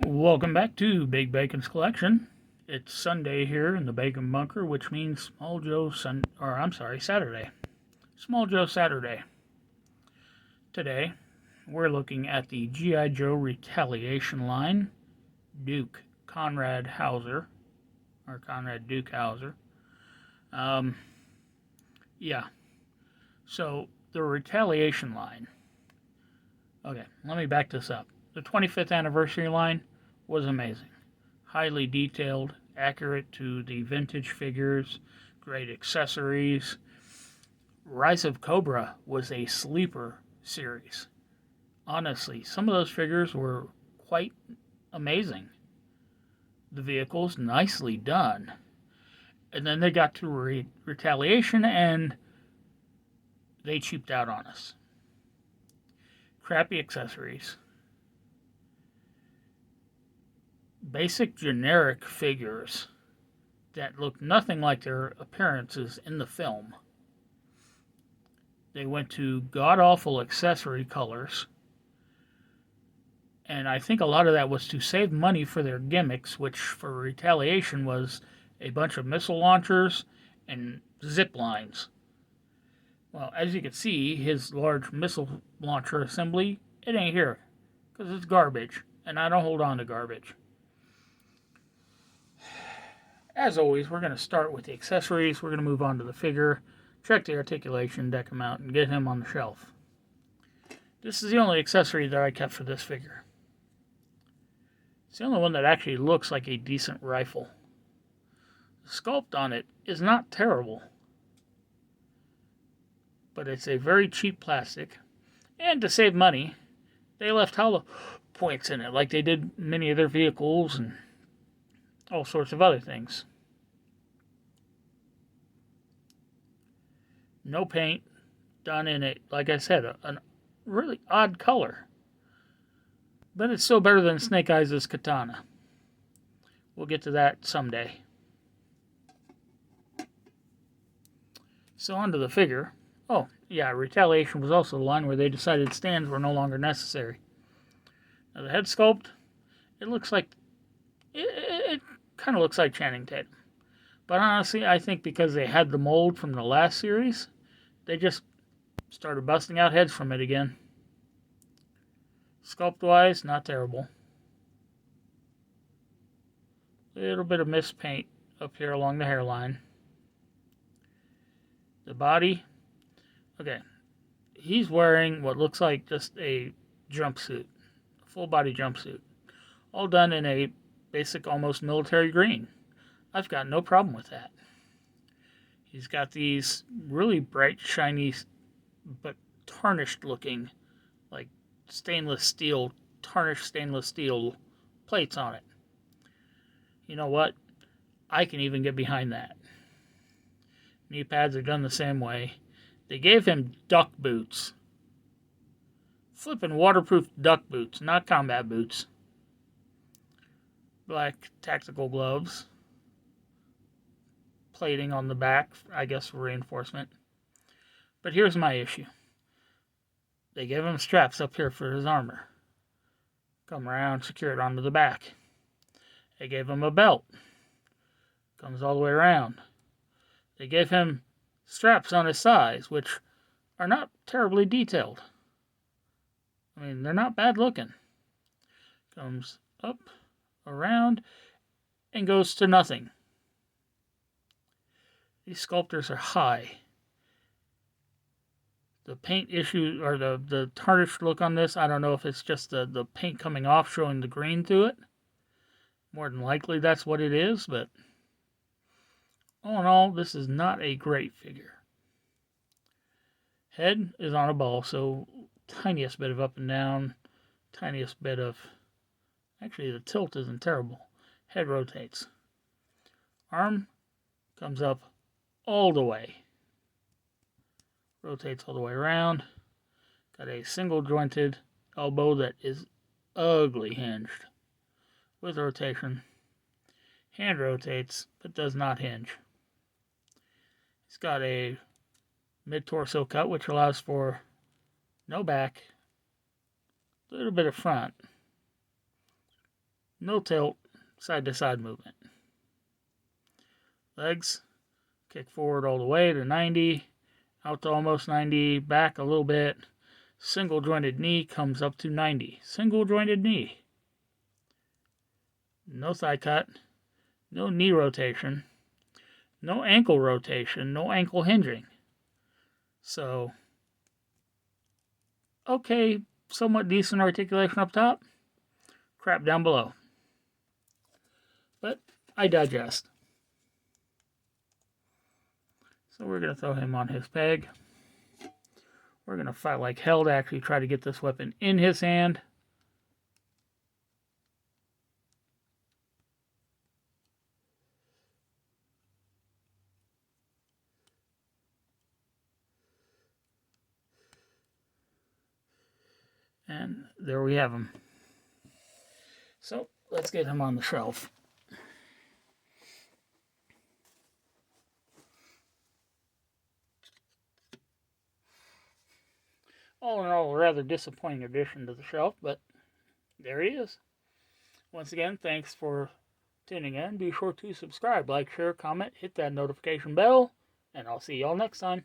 Welcome back to Big Bacon's Collection. It's Sunday here in the Bacon Bunker, which means Saturday. Small Joe Saturday. Today, we're looking at the G.I. Joe Retaliation line, Duke Conrad Hauser, or Conrad Duke Hauser. Yeah. So, the Retaliation line. Okay, let me back this up. The 25th anniversary line was amazing. Highly detailed, accurate to the vintage figures, great accessories. Rise of Cobra was a sleeper series. Honestly, some of those figures were quite amazing. The vehicles, nicely done. And then they got to Retaliation and they cheaped out on us. Crappy accessories. Basic generic figures that look nothing like their appearances in the film. They went to god-awful accessory colors, and I think a lot of that was to save money for their gimmicks, which for Retaliation was a bunch of missile launchers and zip lines. Well, as you can see, his large missile launcher assembly, it ain't here, because it's garbage, and I don't hold on to garbage. As always, we're going to start with the accessories. We're going to move on to the figure, check the articulation, deck him out, and get him on the shelf. This is the only accessory that I kept for this figure. It's the only one that actually looks like a decent rifle. The sculpt on it is not terrible, but it's a very cheap plastic. And to save money, they left hollow points in it, like they did many of their vehicles and all sorts of other things. No paint done in it. Like I said, a really odd color. But it's still better than Snake Eyes' katana. We'll get to that someday. So on to the figure. Oh, yeah, Retaliation was also the line where they decided stands were no longer necessary. Now the head sculpt, it looks like... It kind of looks like Channing Tatum. But honestly, I think because they had the mold from the last series, they just started busting out heads from it again. Sculpt-wise, not terrible. A little bit of mist paint up here along the hairline. The body, okay, he's wearing what looks like just a jumpsuit, a full-body jumpsuit, all done in a basic, almost military green. I've got no problem with that. He's got these really bright, shiny, but tarnished looking, like tarnished stainless steel plates on it. You know what? I can even get behind that. Knee pads are done the same way. They gave him duck boots. Flippin' waterproof duck boots, not combat boots. Black tactical gloves. Plating on the back, I guess for reinforcement. But here's my issue. They gave him straps up here for his armor. Come around, secure it onto the back. They gave him a belt. Comes all the way around. They gave him straps on his sides, which are not terribly detailed. I mean, they're not bad looking. Comes up, around, and goes to nothing. These sculptors are high. The paint issue, or the tarnished look on this, I don't know if it's just the paint coming off showing the green through it. More than likely that's what it is, but all in all, this is not a great figure. Head is on a ball, so tiniest bit of up and down, tiniest bit of... Actually, the tilt isn't terrible. Head rotates. Arm comes up all the way. Rotates all the way around. Got a single jointed elbow that is ugly hinged. With rotation. Hand rotates, but does not hinge. He's got a mid-torso cut, which allows for no back, a little bit of front, no tilt, side to side movement. Legs, kick forward all the way to 90, out to almost 90, back a little bit. Single jointed knee comes up to 90. Single jointed knee. No thigh cut, no knee rotation, no ankle rotation, no ankle hinging. So, okay, somewhat decent articulation up top, crap down below. But I digest. So we're going to throw him on his peg. We're going to fight like hell to actually try to get this weapon in his hand. And there we have him. So let's get him on the shelf. All in all, a rather disappointing addition to the shelf, but there he is. Once again, thanks for tuning in. Be sure to subscribe, like, share, comment, hit that notification bell, and I'll see y'all next time.